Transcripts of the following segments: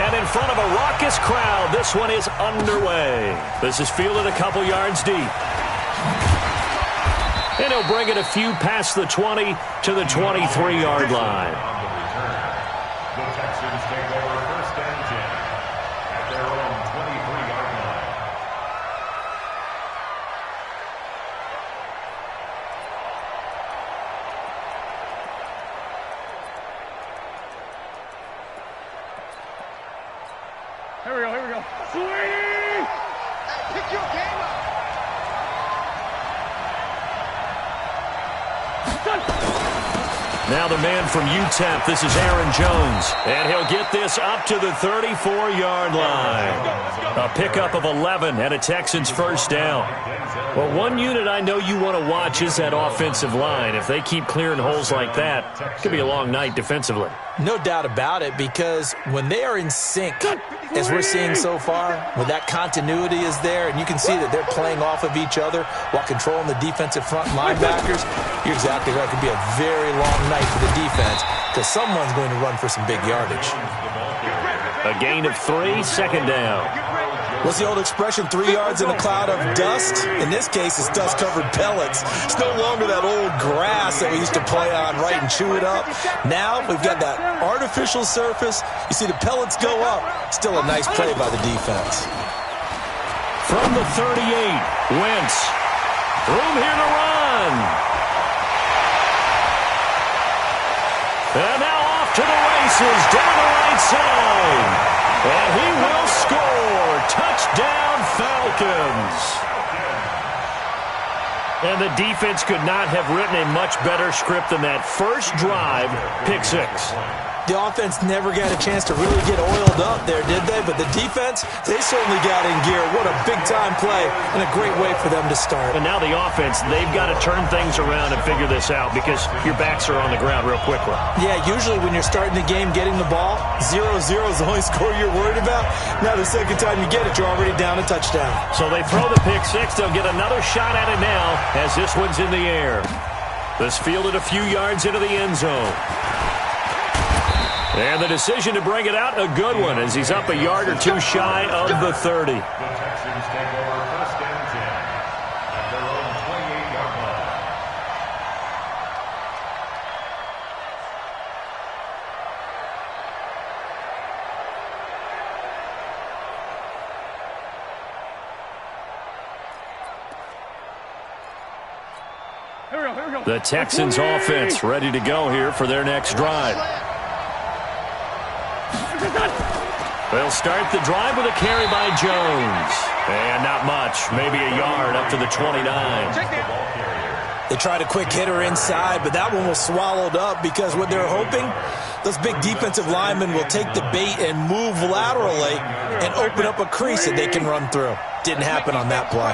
And in front of a raucous crowd, this one is underway. This is fielded a couple yards deep. And he'll bring it a few past the 20 to the 23-yard line. The Texans take over 1st and 10 at their own 23-yard line. Here we go. Sweet! Pick your game up. Now the man from UTEP, this is Aaron Jones. And he'll get this up to the 34-yard line. A pickup of 11 and a Texans first down. Well, one unit I know you want to watch is that offensive line. If they keep clearing holes like that, it could be a long night defensively. No doubt about it, because when they are in sync, as we're seeing so far, when that continuity is there, and you can see that they're playing off of each other while controlling the defensive front linebackers, you're exactly right. It could be a very long night for the defense because someone's going to run for some big yardage. A gain of 3, second down. What's the old expression, 3 yards in a cloud of dust? In this case, it's dust-covered pellets. It's no longer that old grass that we used to play on, right, and chew it up. Now we've got that artificial surface. You see the pellets go up. Still a nice play by the defense. From the 38, Wentz. Room here to run. And now off to the races, down the right side. And he will score. Touchdown, Falcons. And the defense could not have written a much better script than that first drive, pick 6. The offense never got a chance to really get oiled up there, did they? But the defense, they certainly got in gear. What a big-time play and a great way for them to start. And now the offense, they've got to turn things around and figure this out because your backs are on the ground real quickly. Yeah, usually when you're starting the game getting the ball, 0-0 is the only score you're worried about. Now the second time you get it, you're already down a touchdown. So they throw the pick 6. They'll get another shot at it now as this one's in the air. This fielded a few yards into the end zone. And the decision to bring it out, a good one, as he's up a yard or two shy of the 30. The Texans take over 1st and 10 at their own 28-yard line. Here we go. The Texans offense ready to go here for their next drive. They'll start the drive with a carry by Jones. And not much, maybe a yard up to the 29. They tried a quick hitter inside, but that one was swallowed up because what they're hoping, those big defensive linemen will take the bait and move laterally and open up a crease that they can run through. Didn't happen on that play.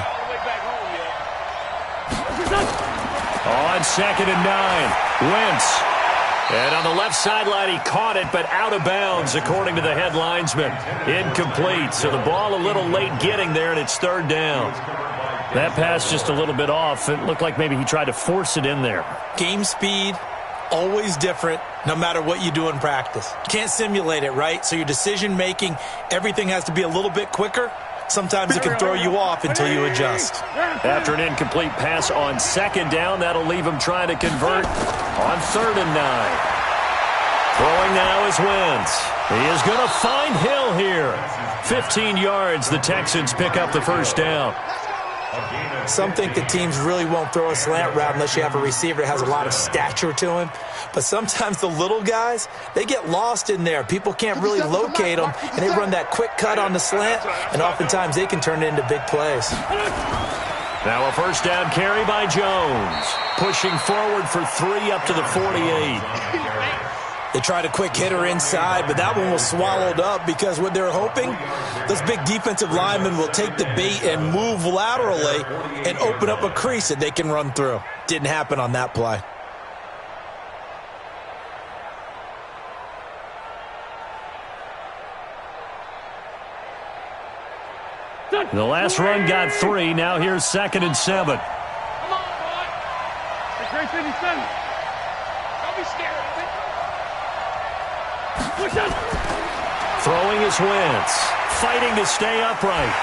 On 2nd and 9, Wentz. And on the left sideline, he caught it, but out of bounds, according to the head linesman. Incomplete, so the ball a little late getting there, and it's 3rd down. That pass just a little bit off. It looked like maybe he tried to force it in there. Game speed, always different, no matter what you do in practice. You can't simulate it, right? So your decision-making, everything has to be a little bit quicker. Sometimes it can throw you off until you adjust. After an incomplete pass on 2nd down, that'll leave him trying to convert on 3rd and 9. Throwing now is Wentz. He is going to find Hill here. 15 yards, the Texans pick up the first down. Some think that teams really won't throw a slant route unless you have a receiver that has a lot of stature to him. But sometimes the little guys, they get lost in there. People can't really locate them, and they run that quick cut on the slant, and oftentimes they can turn it into big plays. Now a first down carry by Jones. Pushing forward for 3 up to the 48. They tried a quick hitter inside, but that one was swallowed up because what they're hoping, those big defensive linemen will take the bait and move laterally and open up a crease that they can run through. Didn't happen on that play. The last run got 3. Now here's 2nd and 7. Come on, boy. It's Great City Center. Don't be scared of it. Push up. Throwing is Wentz, fighting to stay upright.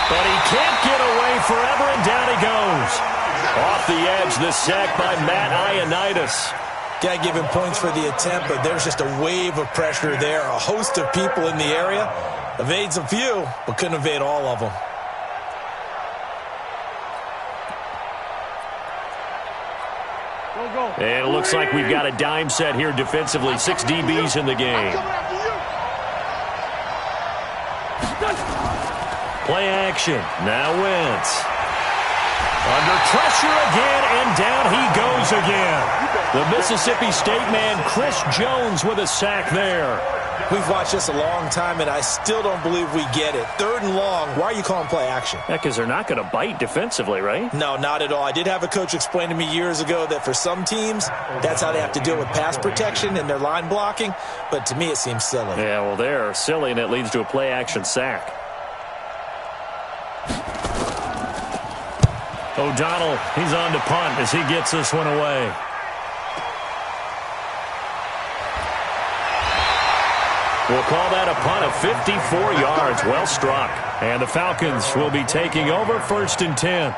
But he can't get away forever, and down he goes. Off the edge, the sack by Matt Ioannidis. Got to give him points for the attempt, but there's just a wave of pressure there. A host of people in the area. Evades a few, but couldn't evade all of them. And it looks like we've got a dime set here defensively. 6 DBs in the game. Play action. Now Wentz. Under pressure again, and down he goes again. The Mississippi State man, Chris Jones, with a sack there. We've watched this a long time, and I still don't believe we get it. 3rd and long. Why are you calling play action? Yeah, because they're not going to bite defensively, right? No, not at all. I did have a coach explain to me years ago that for some teams, that's how they have to deal with pass protection and their line blocking. But to me, it seems silly. Yeah, well, they're silly, and it leads to a play action sack. O'Donnell, he's on to punt as he gets this one away. We'll call that a punt of 54 yards. Well struck. And the Falcons will be taking over 1st and 10.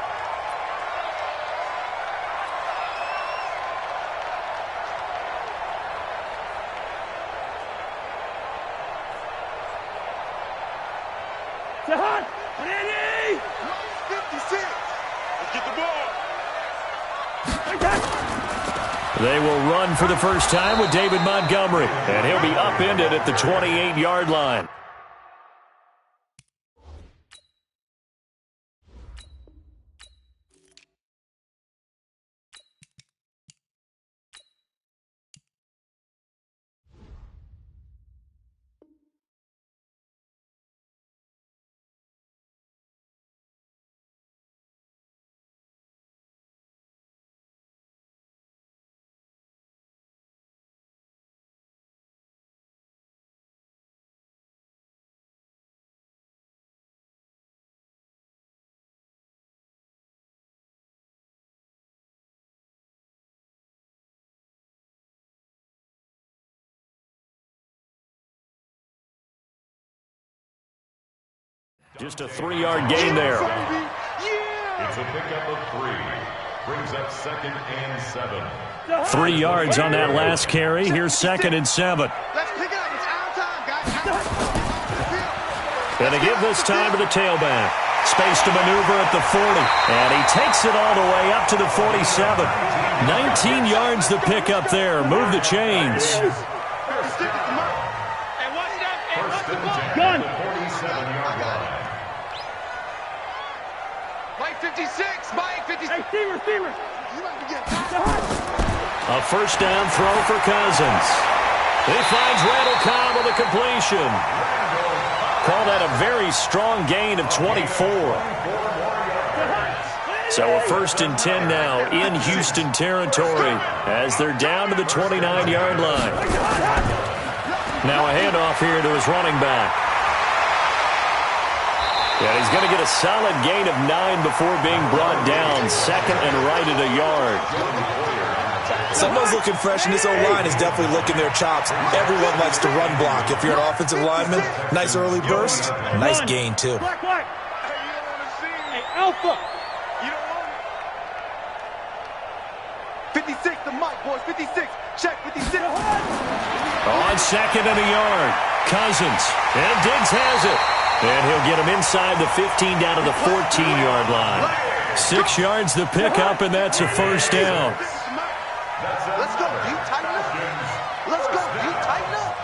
Ready? 56. Let's get the ball. They will run for the first time with David Montgomery. And he'll be upended at the 28-yard line. Just a 3-yard gain there. It's a pickup of 3. Brings up 2nd and 7. 3 yards on that last carry. Here's 2nd and 7. Let's pick it up. It's our time, guys. And they give this time to the tailback. Space to maneuver at the 40. And he takes it all the way up to the 47. 19 yards the pickup there. Move the chains. Gun. 47-yard line. Mike 56. Mike 56. Hey, receiver. A first down throw for Cousins. He finds Randall Cobb with a completion. Call that a very strong gain of 24. So a 1st and 10 now in Houston territory as they're down to the 29-yard line. Now a handoff here to his running back. And he's going to get a solid gain of 9 before being brought down. 2nd and right at a yard. Someone's looking fresh, and this O-line is definitely licking their chops. Everyone likes to run block. If you're an offensive lineman, nice early burst, nice gain, too. Hey, Alpha. You don't want it. 56, the mic, boys. 56. Check, 56. On 2nd and a yard. Cousins. And Diggs has it. And he'll get him inside the 15 down to the 14-yard line. 6 yards the pickup, and that's a first down. Let's go. You tighten up. Let's go. You tighten up.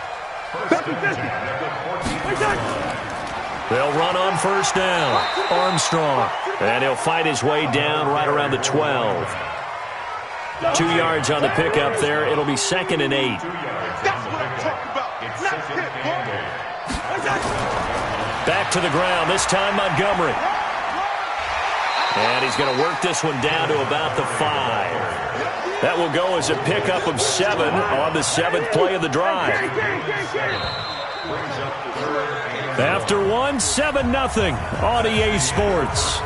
They'll run on first down. Armstrong. And he'll fight his way down right around the 12. 2 yards on the pickup there. It'll be 2nd and 8. That's what I'm talking about. Nice hit, boy. Back to the ground, this time Montgomery. And he's going to work this one down to about the 5. That will go as a pickup of 7 on the 7th play of the drive. After 1, 7-0 on EA Sports.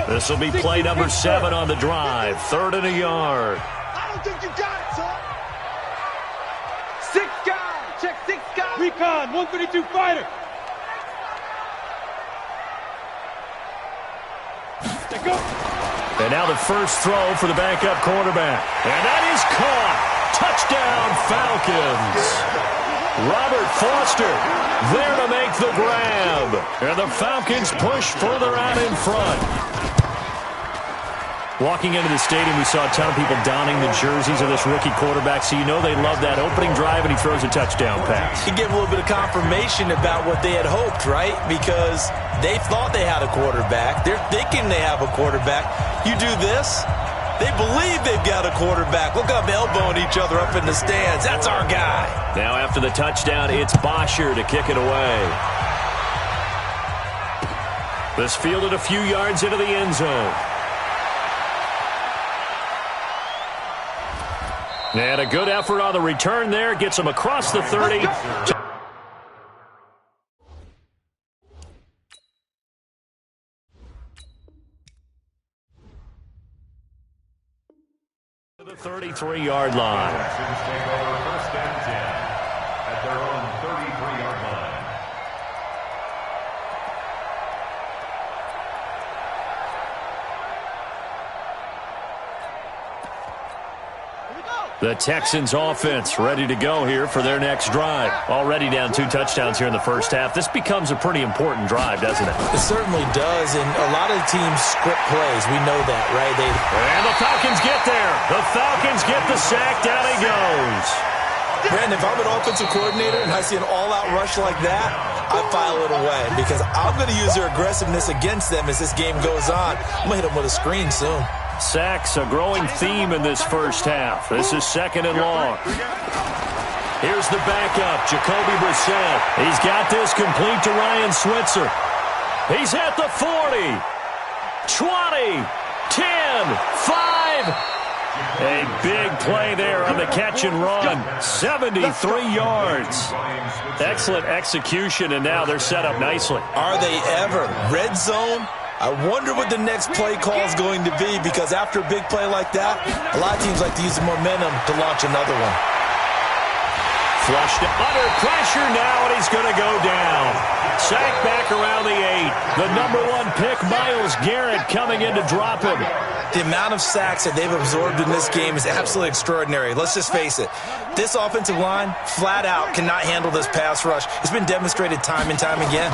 This will be play number 7 on the drive. 3rd and a yard. I don't think you got it, son. Recon, 132 fighter. Go. And now the first throw for the backup quarterback. And that is caught. Touchdown, Falcons. Robert Foster there to make the grab. And the Falcons push further out in front. Walking into the stadium, we saw a ton of people donning the jerseys of this rookie quarterback, so you know they love that opening drive, and he throws a touchdown pass. He gave a little bit of confirmation about what they had hoped, right? Because they thought they had a quarterback. They're thinking they have a quarterback. You do this, they believe they've got a quarterback. Look up, elbowing each other up in the stands. That's our guy. Now after the touchdown, it's Bosher to kick it away. This fielded a few yards into the end zone. And a good effort on the return there. Gets him across the 30. To the 33-yard line. Texans take over first and 10 at their own 33-yard line. The Texans offense ready to go here for their next drive. Already down 2 touchdowns here in the first half. This becomes a pretty important drive, doesn't it? It certainly does, and a lot of teams script plays. We know that, right? And the Falcons get there. The Falcons get the sack. Down he goes. Brandon, if I'm an offensive coordinator and I see an all-out rush like that, I file it away because I'm going to use their aggressiveness against them as this game goes on. I'm going to hit them with a screen soon. Sacks, a growing theme in this first half. This is second and long. Here's the backup, Jacoby Brissett. He's got this complete to Ryan Switzer. He's at the 40, 20, 10, 5. A big play there on the catch and run. 73 yards. Excellent execution, and now they're set up nicely. Are they ever? Red zone? I wonder what the next play call is going to be, because after a big play like that, a lot of teams like to use the momentum to launch another one. Flushed it under pressure now, and he's going to go down. Sacked back around the 8. The #1 pick, Myles Garrett, coming in to drop him. The amount of sacks that they've absorbed in this game is absolutely extraordinary. Let's just face it. This offensive line, flat out, cannot handle this pass rush. It's been demonstrated time and time again.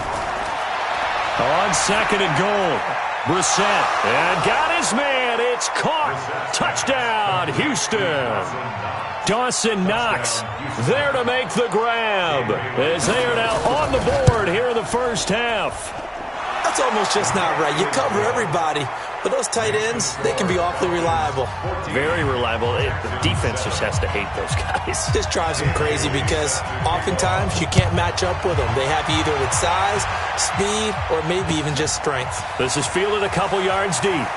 On second and goal, Brissett, and got his man. It's caught. Touchdown, Houston. Dawson Knox there to make the grab as they are now on the board here in the first half. That's almost just not right. You cover everybody, but those tight ends, they can be awfully reliable. Very reliable. The defense just has to hate those guys. This drives them crazy because oftentimes you can't match up with them. They have you either with size, speed, or maybe even just strength. This is fielded a couple yards deep.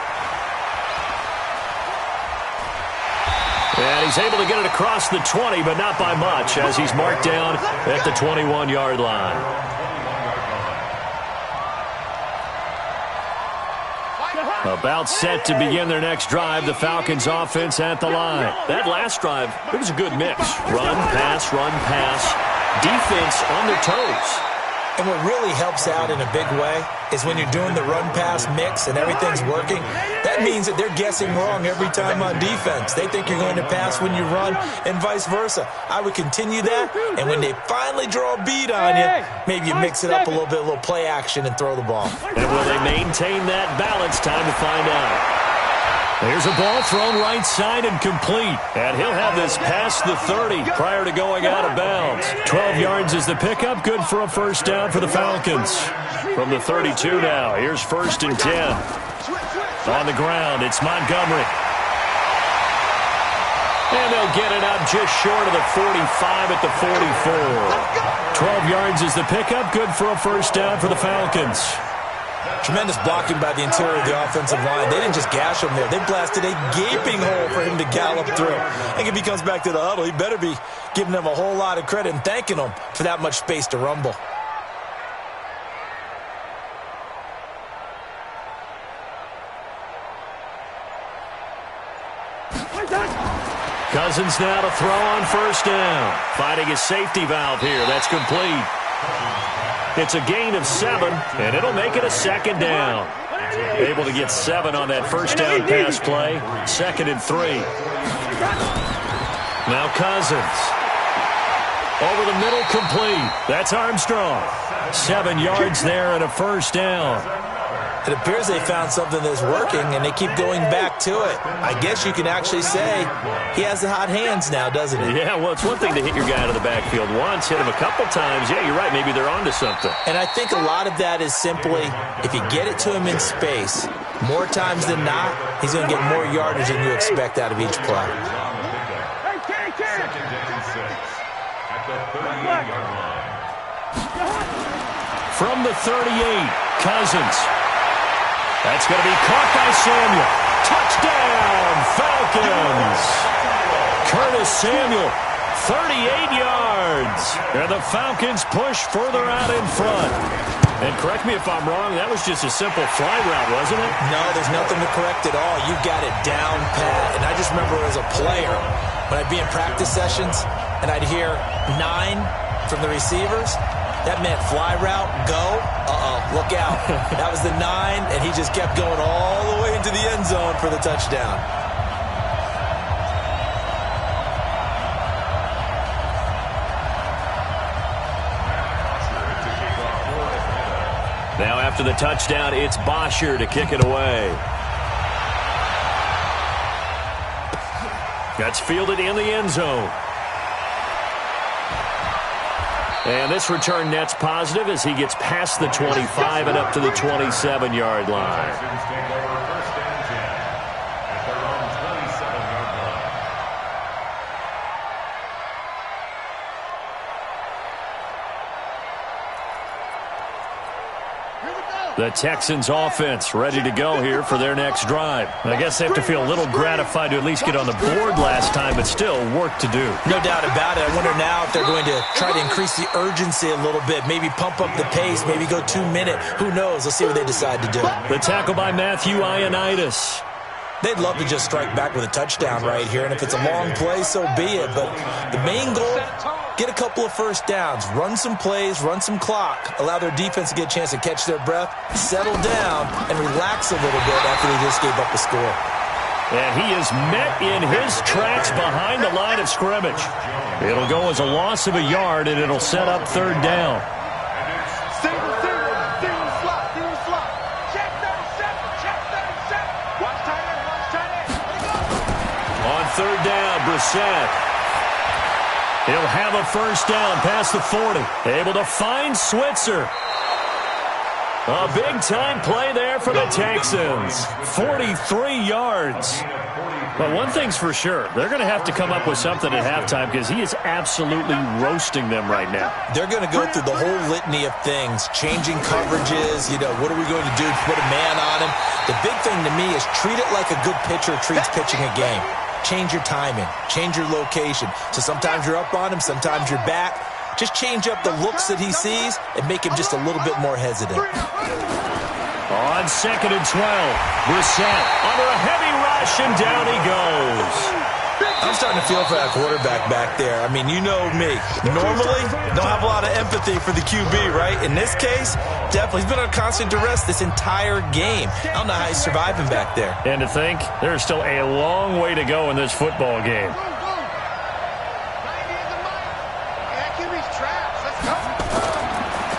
And he's able to get it across the 20, but not by much, as he's marked down at the 21-yard line. About set to begin their next drive, the Falcons offense at the line. That last drive, it was a good mix. Run, pass, defense on their toes. And what really helps out in a big way is when you're doing the run-pass mix and everything's working, that means that they're guessing wrong every time on defense. They think you're going to pass when you run and vice versa. I would continue that, and when they finally draw a beat on you, maybe you mix it up a little bit, a little play action, and throw the ball. And will they maintain that balance? Time to find out. Here's a ball thrown right side and complete. And he'll have this past the 30 prior to going out of bounds. 12 yards is the pickup. Good for a first down for the Falcons. From the 32 now, here's first and 10. On the ground, it's Montgomery. And they'll get it up just short of the 45 at the 44. 12 yards is the pickup. Good for a first down for the Falcons. Tremendous blocking by the interior of the offensive line. They didn't just gash him there. They blasted a gaping hole for him to gallop through. I think if he comes back to the huddle, he better be giving them a whole lot of credit and thanking them for that much space to rumble. Cousins now to throw on first down. Finding his safety valve here. That's complete. It's a gain of 7, and it'll make it a second down. Able to get 7 on that first down pass play. 2nd and 3. Now Cousins. Over the middle, complete. That's Armstrong. 7 yards there and a first down. It appears they found something that's working, and they keep going back to it. I guess you can actually say he has the hot hands now, doesn't he? Yeah, well, it's one thing to hit your guy out of the backfield once, hit him a couple times. Yeah, you're right. Maybe they're onto something. And I think a lot of that is simply if you get it to him in space, more times than not, he's going to get more yardage than you expect out of each play. From the 38, Cousins. That's going to be caught by Samuel. Touchdown, Falcons. Curtis Samuel, 38 yards. And the Falcons push further out in front. And correct me if I'm wrong, that was just a simple fly route, wasn't it? No, there's nothing to correct at all. You've got it down pat. And I just remember as a player, when I'd be in practice sessions and I'd hear 9 from the receivers, that meant fly route, go, look out. That was the 9, and he just kept going all the way into the end zone for the touchdown. Now after the touchdown, it's Bosher to kick it away. That's fielded in the end zone. And this return net's positive as he gets past the 25 and up to the 27-yard line. The Texans offense ready to go here for their next drive. I guess they have to feel a little gratified to at least get on the board last time, but still work to do. No doubt about it. I wonder now if they're going to try to increase the urgency a little bit, maybe pump up the pace, maybe go 2-minute. Who knows? Let's see what they decide to do. The tackle by Matthew Ioannidis. They'd love to just strike back with a touchdown right here, and if it's a long play, so be it. But the main goal, get a couple of first downs, run some plays, run some clock, allow their defense to get a chance to catch their breath, settle down, and relax a little bit after they just gave up a score. And he is met in his tracks behind the line of scrimmage. It'll go as a loss of a yard, and it'll set up third down. Third down, Brissett. He'll have a first down past the 40. Able to find Switzer. A big-time play there for the Texans. 43 yards. But one thing's for sure, they're going to have to come up with something at halftime because he is absolutely roasting them right now. They're going to go through the whole litany of things, changing coverages, what are we going to do to put a man on him? The big thing to me is treat it like a good pitcher treats pitching a game. Change your timing, change your location. So sometimes you're up on him, sometimes you're back. Just change up the looks that he sees and make him just a little bit more hesitant. On 2nd and 12, Brissett under a heavy rush, and down he goes. I'm starting to feel for that quarterback back there. I mean, you know me. Normally, don't have a lot of empathy for the QB, right? In this case, definitely. He's been under constant duress this entire game. I don't know how he's surviving back there. And to think, there's still a long way to go in this football game.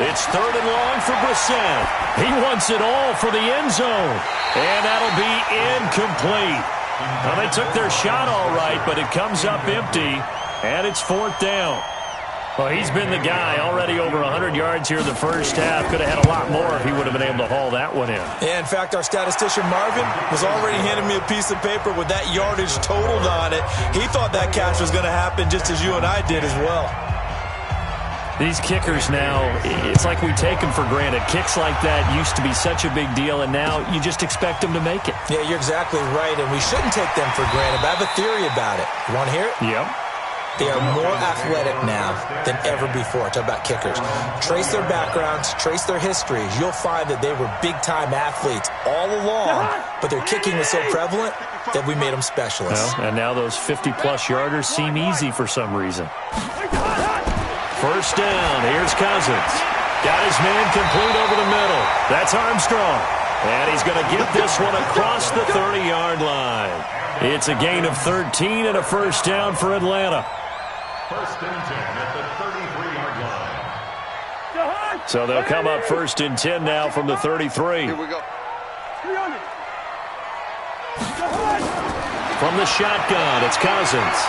It's third and long for Brissett. He wants it all for the end zone. And that'll be incomplete. Now, they took their shot all right, but it comes up empty, and it's fourth down. Well, he's been the guy already over 100 yards here in the first half. Could have had a lot more if he would have been able to haul that one in. Yeah, in fact, our statistician Marvin was already handing me a piece of paper with that yardage totaled on it. He thought that catch was going to happen just as you and I did as well. These kickers now, it's like we take them for granted. Kicks like that used to be such a big deal, and now you just expect them to make it. Yeah, you're exactly right, and we shouldn't take them for granted. But I have a theory about it. You want to hear it? Yep. They are more athletic now than ever before. Talk about kickers. Trace their backgrounds, trace their histories. You'll find that they were big-time athletes all along, but their kicking was so prevalent that we made them specialists. Well, and now those 50-plus yarders seem easy for some reason. First down. Here's Cousins. Got his man complete over the middle. That's Armstrong. And he's going to get this one across the 30-yard line. It's a gain of 13 and a first down for Atlanta. First and 10 at the 33-yard line. So they'll come up first and 10 now from the 33. Here we go. From the shotgun, it's Cousins.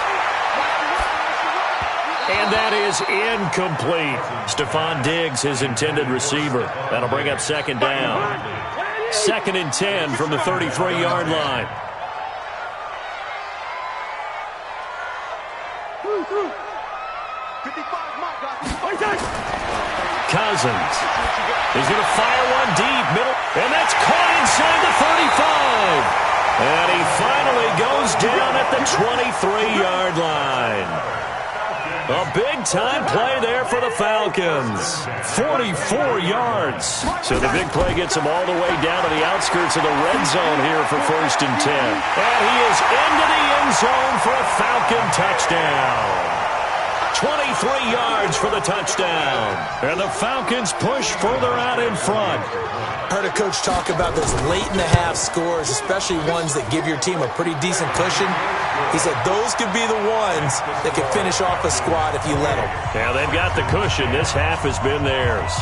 And that is incomplete. Stephon Diggs, his intended receiver. That'll bring up second down. Second and 10 from the 33-yard line. Cousins. He's going to fire one deep, middle, and that's caught inside the 35. And he finally goes down at the 23-yard line. A big-time play there for the Falcons. 44 yards. So the big play gets him all the way down to the outskirts of the red zone here for first and 10. And he is into the end zone for a Falcon touchdown. 23 yards for the touchdown. And the Falcons push further out in front. Heard a coach talk about those late-in-the-half scores, especially ones that give your team a pretty decent cushion. He said those could be the ones that could finish off a squad if you let them. Yeah, they've got the cushion. This half has been theirs.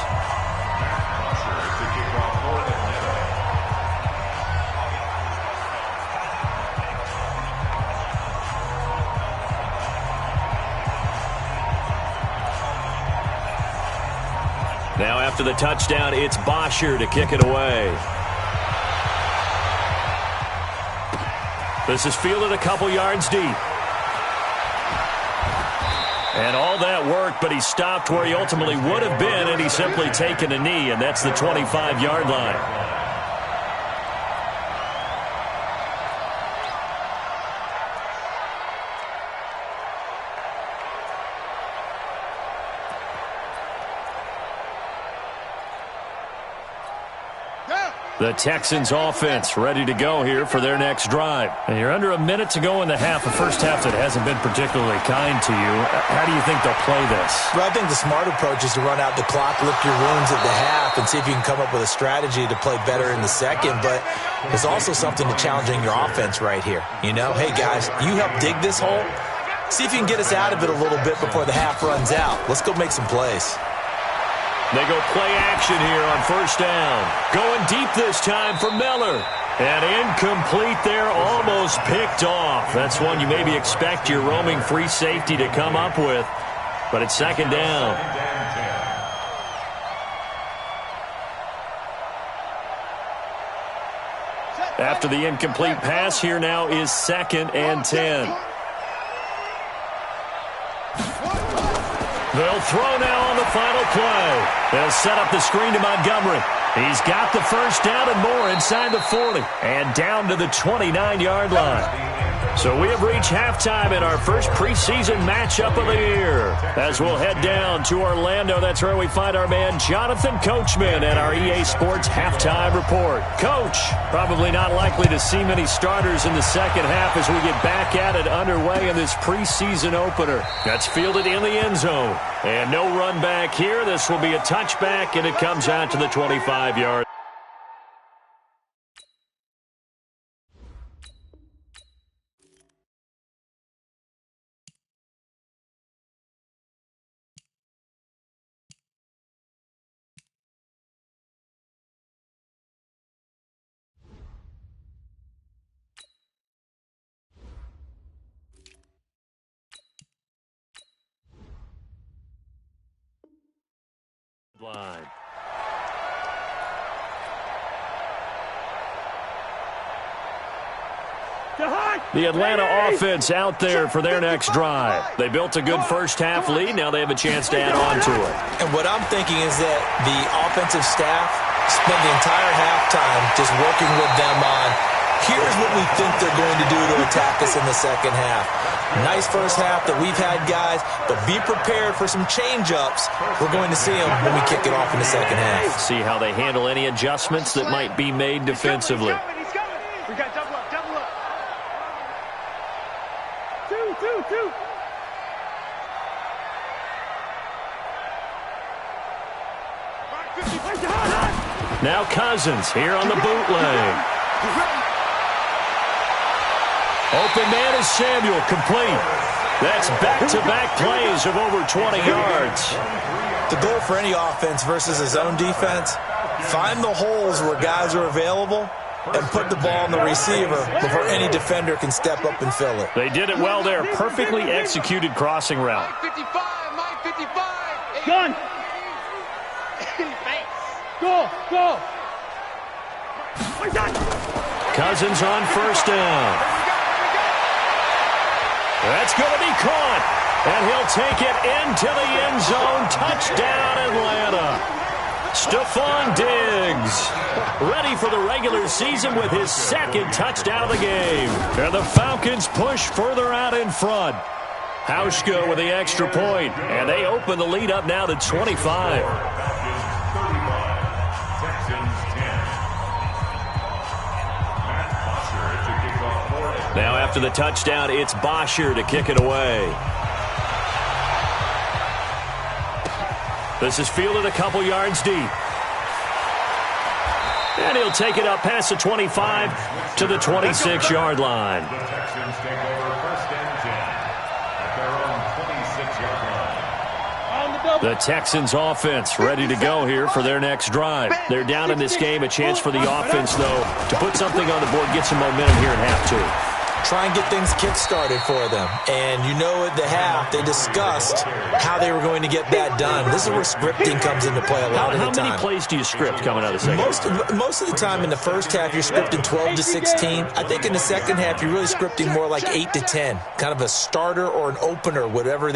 Now after the touchdown, it's Bosher to kick it away. This is fielded a couple yards deep. And all that work, but he stopped where he ultimately would have been, and he's simply taken a knee, and that's the 25-yard line. The Texans offense ready to go here for their next drive. And you're under a minute to go in the half, a first half that hasn't been particularly kind to you. How do you think they'll play this? Well, I think the smart approach is to run out the clock, lick your wounds at the half, and see if you can come up with a strategy to play better in the second. But there's also something to challenging your offense right here. You know, hey, guys, you help dig this hole. See if you can get us out of it a little bit before the half runs out. Let's go make some plays. They go play action here on first down. Going deep this time for Miller. And incomplete there, almost picked off. That's one you maybe expect your roaming free safety to come up with. But it's second down. After the incomplete pass, here now is second and 10. They'll throw now on the final play. They'll set up the screen to Montgomery. He's got the first down and more inside the 40 and down to the 29-yard line. So we have reached halftime in our first preseason matchup of the year. As we'll head down to Orlando, that's where we find our man Jonathan Coachman at our EA Sports Halftime Report. Coach, probably not likely to see many starters in the second half as we get back at it underway in this preseason opener. That's fielded in the end zone. And no run back here. This will be a touchback, and it comes out to the 25-yard. Line. The Atlanta offense out there for their next drive. They built a good first-half lead. Now they have a chance to add on to it. And what I'm thinking is that the offensive staff spent the entire halftime just working with them on, here's what we think they're going to do to attack us in the second half. Nice first half that we've had, guys, but be prepared for some change-ups. We're going to see them when we kick it off in the second half. See how they handle any adjustments that might be made defensively. Now Cousins here on the bootleg. Open man is Samuel, complete. That's back-to-back plays of over 20 yards. The goal for any offense versus his own defense, find the holes where guys are available and put the ball on the receiver before any defender can step up and fill it. They did it well there. Perfectly executed crossing route. 55. Gun. Go. Cousins on first down. That's going to be caught. And he'll take it into the end zone. Touchdown, Atlanta. Stephon Diggs, ready for the regular season with his second touchdown of the game. And the Falcons push further out in front. Hauschka with the extra point, and they open the lead up now to 25. Now after the touchdown, it's Bosher to kick it away. This is fielded a couple yards deep. And he'll take it up past the 25 to the 26-yard line. The Texans take over first and 10 at their own 26-yard line. The Texans offense ready to go here for their next drive. They're down in this game. A chance for the offense, though, to put something on the board, get some momentum here in half two. Try and get things kick-started for them. And you know at the half, they discussed how they were going to get that done. This is where scripting comes into play a lot of the time. How many plays do you script coming out of the second? Most of the time in the first half, you're scripting 12 to 16. I think in the second half, you're really scripting more like 8 to 10. Kind of a starter or an opener, whatever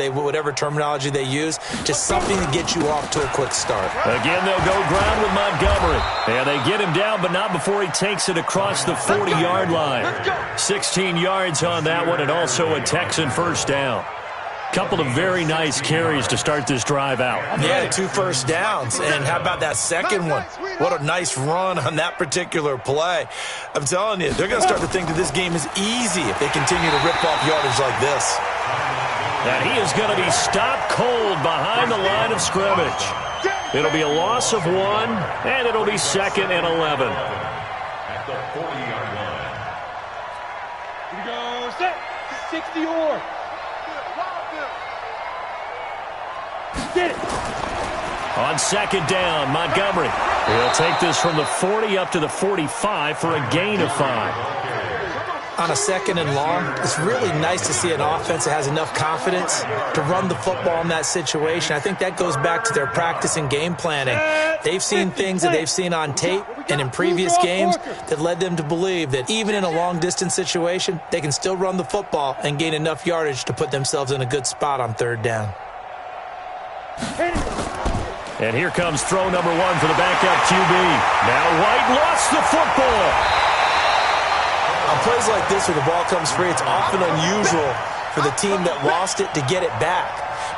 terminology they use. Just something to get you off to a quick start. Again, they'll go ground with Montgomery. And they get him down, but not before he takes it across the 40-yard line. 16 yards on that one, and also a Texan first down. Couple of very nice carries to start this drive out. Yeah, 2 first downs. And how about that second one? What a nice run on that particular play. I'm telling you, they're going to start to think that this game is easy if they continue to rip off yardage like this. And he is going to be stopped cold behind the line of scrimmage. It'll be a loss of 1, and it'll be 2nd and 11. At the 40-yard line. Here we go. Set. 60 or. Get it. On second down, Montgomery. He'll take this from the 40 up to the 45 for a gain of 5. On a second and long, it's really nice to see an offense that has enough confidence to run the football in that situation. I think that goes back to their practice and game planning. They've seen things that they've seen on tape and in previous games that led them to believe that even in a long-distance situation, they can still run the football and gain enough yardage to put themselves in a good spot on third down. And here comes throw number 1 for the backup QB. Now White lost the football. On plays like this where the ball comes free, it's often unusual for the team that lost it to get it back.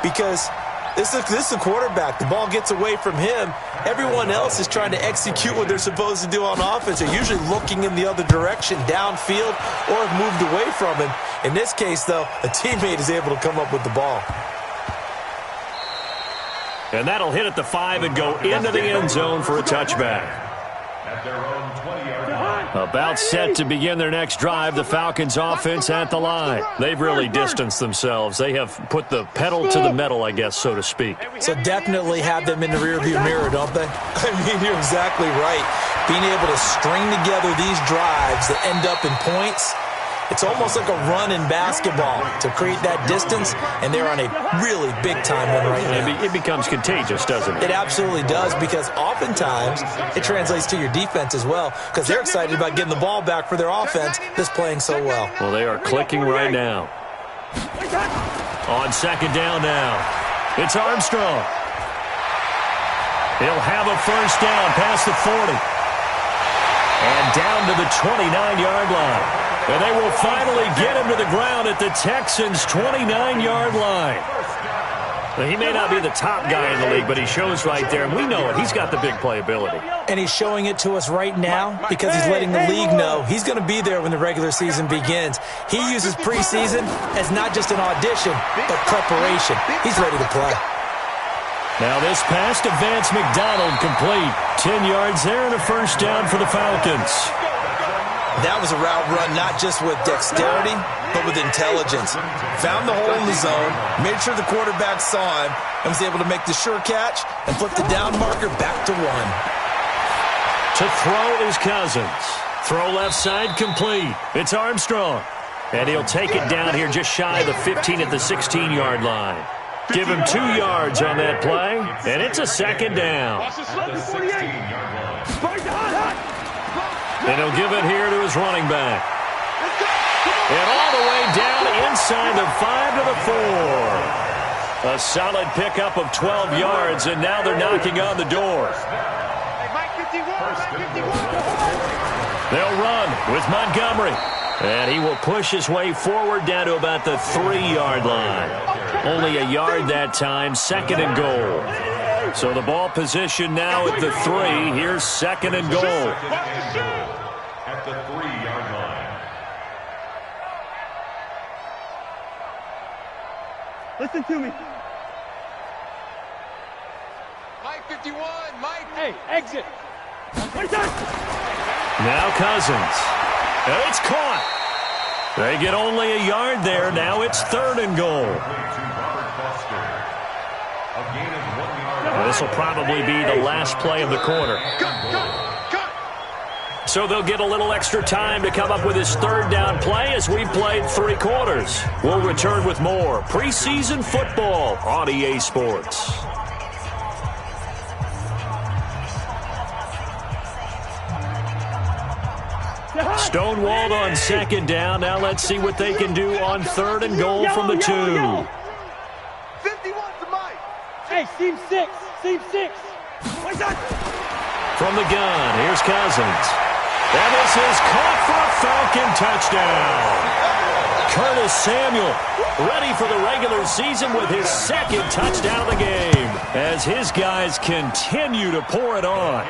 Because this is the quarterback. The ball gets away from him. Everyone else is trying to execute what they're supposed to do on offense. They're usually looking in the other direction, downfield, or have moved away from him. In this case, though, a teammate is able to come up with the ball. And that'll hit at the 5 and go into the end zone for a touchback. At their own 20-yard line. About set to begin their next drive, the Falcons offense at the line. They've really distanced themselves. They have put the pedal to the metal, I guess, so to speak. So definitely have them in the rearview mirror, don't they? I mean, you're exactly right. Being able to string together these drives that end up in points, it's almost like a run in basketball to create that distance, and they're on a really big-time one right now. It becomes contagious, doesn't it? It absolutely does, because oftentimes it translates to your defense as well, because they're excited about getting the ball back for their offense that's playing so well. Well, they are clicking right now. On second down now, it's Armstrong. He'll have a first down past the 40. And down to the 29-yard line. And they will finally get him to the ground at the Texans' 29-yard line. Well, he may not be the top guy in the league, but he shows right there, and we know it. He's got the big playability. And he's showing it to us right now because he's letting the league know he's going to be there when the regular season begins. He uses preseason as not just an audition, but preparation. He's ready to play. Now this pass to Vance McDonald complete. 10 yards there and a first down for the Falcons. That was a route run not just with dexterity, but with intelligence. Found the hole in the zone, made sure the quarterback saw him, and was able to make the sure catch and flip the down marker back to 1. To throw is Cousins. Throw left side complete. It's Armstrong. And he'll take it down here just shy of the 15 at the 16-yard line. Give him 2 yards on that play, and it's a second down. And he'll give it here to his running back. And all the way down inside the 5 to the 4. A solid pickup of 12 yards, and now they're knocking on the door. They'll run with Montgomery. And he will push his way forward down to about the 3-yard line. Only a yard that time, second and goal. So the ball position now at the 3. Here's second and goal. At the 3-yard line. Listen to me. Mike 51, Mike. Hey, exit. Now Cousins. And it's caught. They get only a yard there. Now it's third and goal. This will probably be the last play of the quarter. So they'll get a little extra time to come up with his third down play as we've played 3 quarters. We'll return with more preseason football on EA Sports. Stonewalled on second down. Now let's see what they can do on third and goal from the 2. 51 to Mike. Hey, seam 6. Seam 6. From the gun, here's Cousins. And this is caught for a Falcon touchdown. Curtis Samuel ready for the regular season with his second touchdown of the game as his guys continue to pour it on.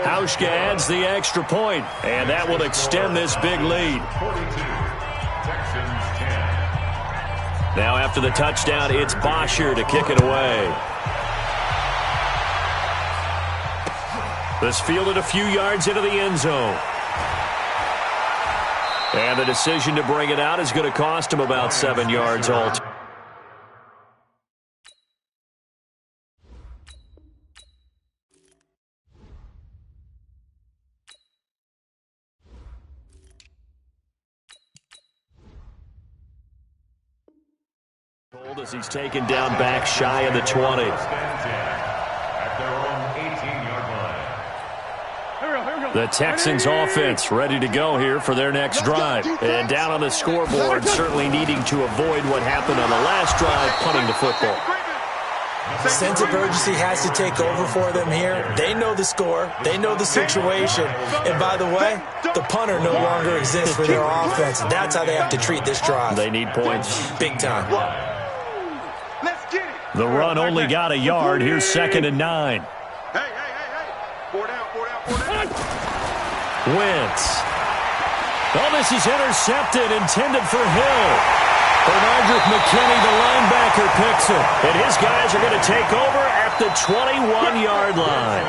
Hauschka adds the extra point, and that will extend this big lead. Now after the touchdown, it's Bosher to kick it away. This fielded a few yards into the end zone. And the decision to bring it out is going to cost him about 7 yards altogether. As he's taken down back shy of the 20. At their own 18-yard line. The Texans offense ready to go here for their next drive. And down on the scoreboard, certainly needing to avoid what happened on the last drive, punting the football. The sense of urgency has to take over for them here. They know the score. They know the situation. And by the way, the punter no longer exists for their offense. That's how they have to treat this drive. They need points. Big time. The run only got a yard. Here's second and 9. Hey. 4 down. Wentz. Oh, this is intercepted, intended for Hill. Bernardrick McKinney, the linebacker, picks it. And his guys are going to take over at the 21-yard line.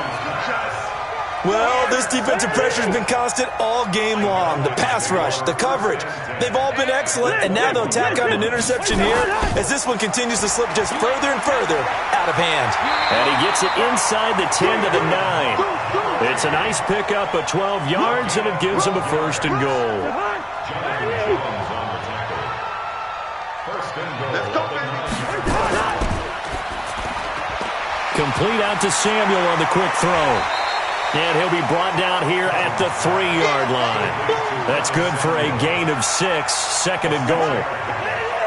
Well, this defensive pressure has been constant all game long. The pass rush, the coverage, they've all been excellent, and now they'll tack on an interception here as this one continues to slip just further and further out of hand. And he gets it inside the 10 to the 9. It's a nice pickup of 12 yards, and it gives him a first and goal. Complete out to Samuel on the quick throw. And he'll be brought down here at the 3-yard line. That's good for a gain of 6, second and goal.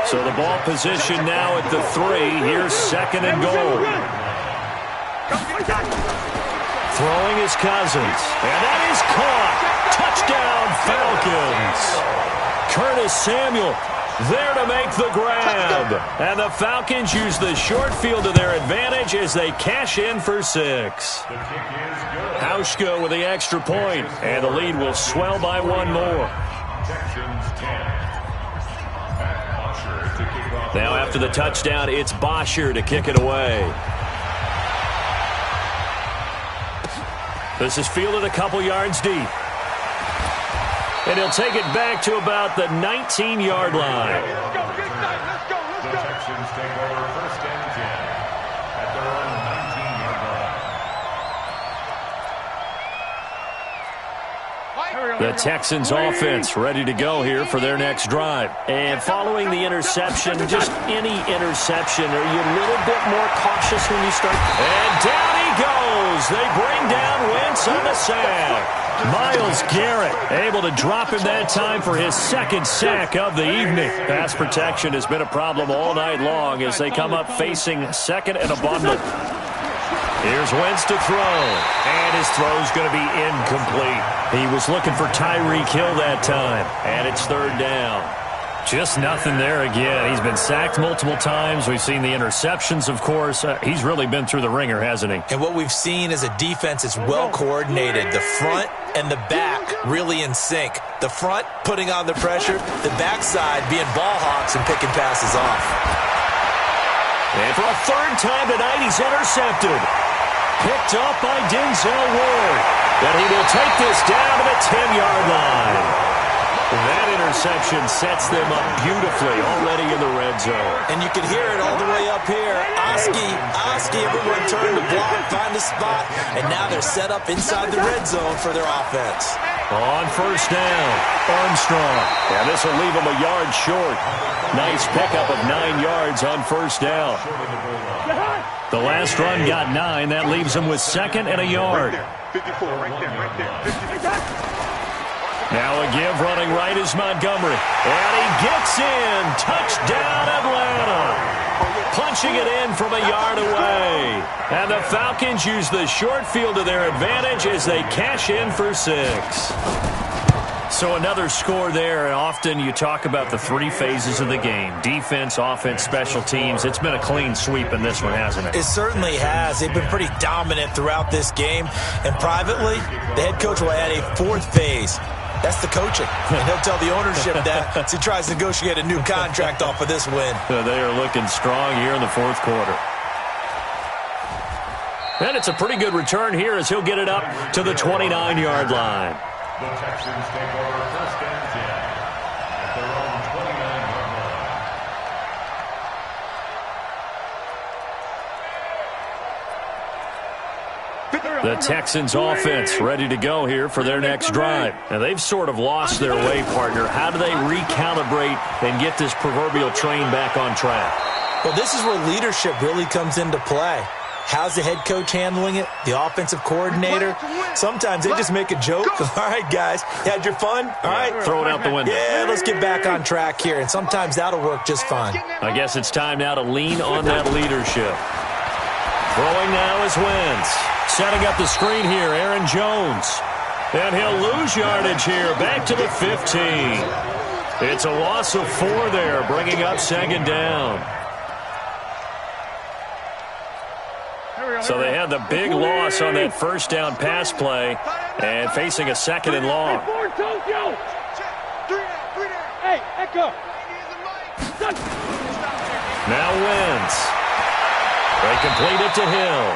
So the ball position now at the 3. Here's second and goal. Throwing is Cousins. And that is caught. Touchdown, Falcons. Curtis Samuel there to make the grab. And the Falcons use the short field to their advantage as they cash in for 6. Hauschka with the extra point, and the lead will swell by 1 more. Now after the touchdown, it's Bosher to kick it away. This is fielded a couple yards deep. And he'll take it back to about the 19-yard line. Let's go, big time. Let's go, let's The go. Texans take over first and 10 at their own 19-yard line. The Texans offense ready to go here for their next drive. And following the interception, just any interception, are you a little bit more cautious when you start? And down he goes. They bring down Wentz on the sack. Myles Garrett able to drop him that time for his second sack of the evening. Pass protection has been a problem all night long as they come up facing second and a bundle. Here's Wentz to throw, and his throw's going to be incomplete. He was looking for Tyreek Hill that time, and it's third down. Just nothing there again. He's been sacked multiple times. We've seen the interceptions, of course. He's really been through the ringer, hasn't he? And what we've seen is a defense that's well coordinated. The front and the back really in sync. The front putting on the pressure, the backside being ball hawks and picking passes off. And for a third time tonight, he's intercepted. Picked up by Denzel Ward. And he will take this down to the 10-yard line. That interception sets them up beautifully already in the red zone. And you can hear it all the way up here. Oski, everyone turn to block, find a spot, and now they're set up inside the red zone for their offense. On first down, Armstrong. And this will leave him a yard short. Nice pickup of 9 yards on first down. The last run got 9. That leaves him with second and a yard. 54, right there. Now a give running right is Montgomery. And he gets in. Touchdown, Atlanta. Punching it in from a yard away. And the Falcons use the short field to their advantage as they cash in for 6. So another score there, and often you talk about the 3 phases of the game. Defense, offense, special teams. It's been a clean sweep in this one, hasn't it? It certainly has. They've been pretty dominant throughout this game. And privately, the head coach will add a 4th phase. That's the coaching. And he'll tell the ownership that as he tries to negotiate a new contract off of this win. They are looking strong here in the 4th quarter. And it's a pretty good return here as he'll get it up to the 29-yard line. The Texans take over first and 10 at their own 29-yard line. The Texans offense ready to go here for their next drive. Now they've sort of lost their way, partner. How do they recalibrate and get this proverbial train back on track? Well, this is where leadership really comes into play. How's the head coach handling it? The offensive coordinator? Sometimes they just make a joke. All right, guys, you had your fun? All right. Throw it out the window. Yeah, let's get back on track here. And sometimes that'll work just fine. I guess it's time now to lean on that leadership. Throwing now is Wentz. Setting up the screen here, Aaron Jones. And he'll lose yardage here, back to the 15. It's a loss of 4 there, bringing up second down. So they had the big loss on that first down pass play and facing a second and long. Hey, Echo. Now Wentz. They complete it to Hill.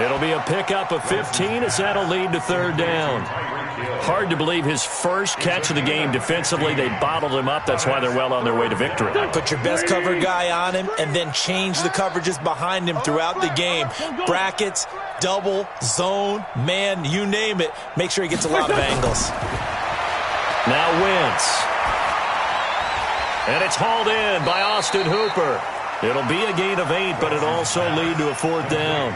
It'll be a pickup of 15 as that'll lead to third down. Hard to believe his first catch of the game defensively. They bottled him up. That's why they're well on their way to victory. Put your best cover guy on him and then change the coverages behind him throughout the game. Brackets, double, zone, man, you name it. Make sure he gets a lot of angles. Now Wentz. And it's hauled in by Austin Hooper. It'll be a gain of 8, but it'll also lead to a 4th down.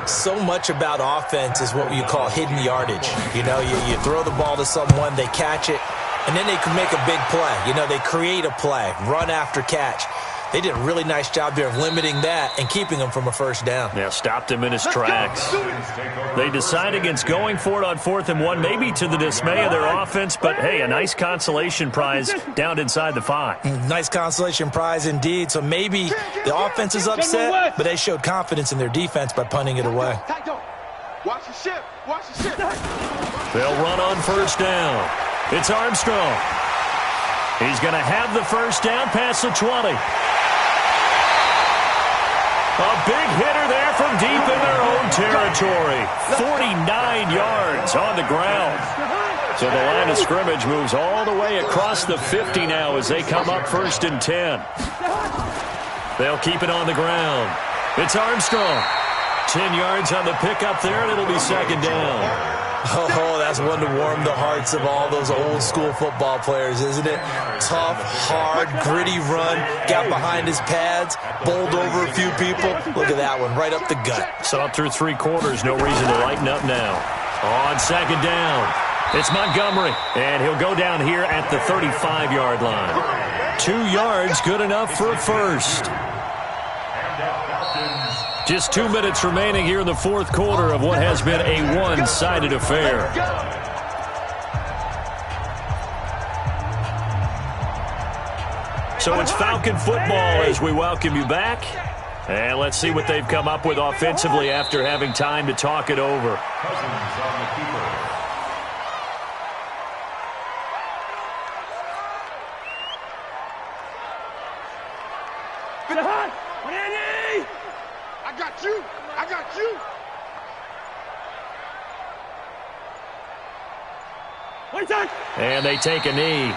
So much about offense is what you call hidden yardage. You know, you throw the ball to someone, they catch it, and then they can make a big play. You know, they create a play, run after catch. They did a really nice job there of limiting that and keeping him from a first down. Yeah, stopped him in his tracks. They decide against going for it on 4th and 1, maybe to the dismay of their offense, but hey, a nice consolation prize down inside the 5. Nice consolation prize indeed. So maybe the offense is upset, but they showed confidence in their defense by punting it away. Watch the ship. Watch the ship. They'll run on first down. It's Armstrong. He's going to have the first down past the 20. A big hitter there from deep in their own territory. 49 yards on the ground. So the line of scrimmage moves all the way across the 50 now as they come up 1st and 10. They'll keep it on the ground. It's Armstrong. 10 yards on the pickup there, and it'll be 2nd down. Oh, that's one to warm the hearts of all those old-school football players, isn't it? Tough, hard, gritty run, got behind his pads, bowled over a few people. Look at that one, right up the gut. So up through 3 quarters, no reason to lighten up now. On 2nd down, it's Montgomery, and he'll go down here at the 35-yard line. 2 yards, good enough for a first. Just 2 minutes remaining here in the 4th quarter of what has been a one-sided affair. So it's Falcon football as we welcome you back. And let's see what they've come up with offensively after having time to talk it over. Cousins on the keeper. I got you. I got you. And they take a knee.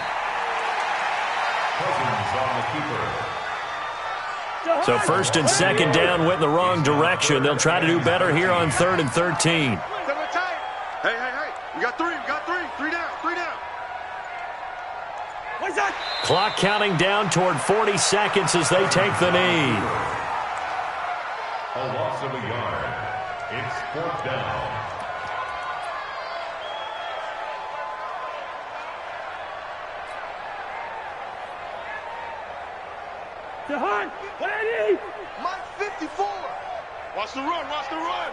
Cousins on the keeper. So 1st and 2nd down went in the wrong direction. They'll try to do better here on 3rd and 13. Hey. We got 3. We got 3. 3 down. 3 down. Clock counting down toward 40 seconds as they take the knee. A loss of a yard. It's 4th down. Mike 54. Watch the run. Watch the run.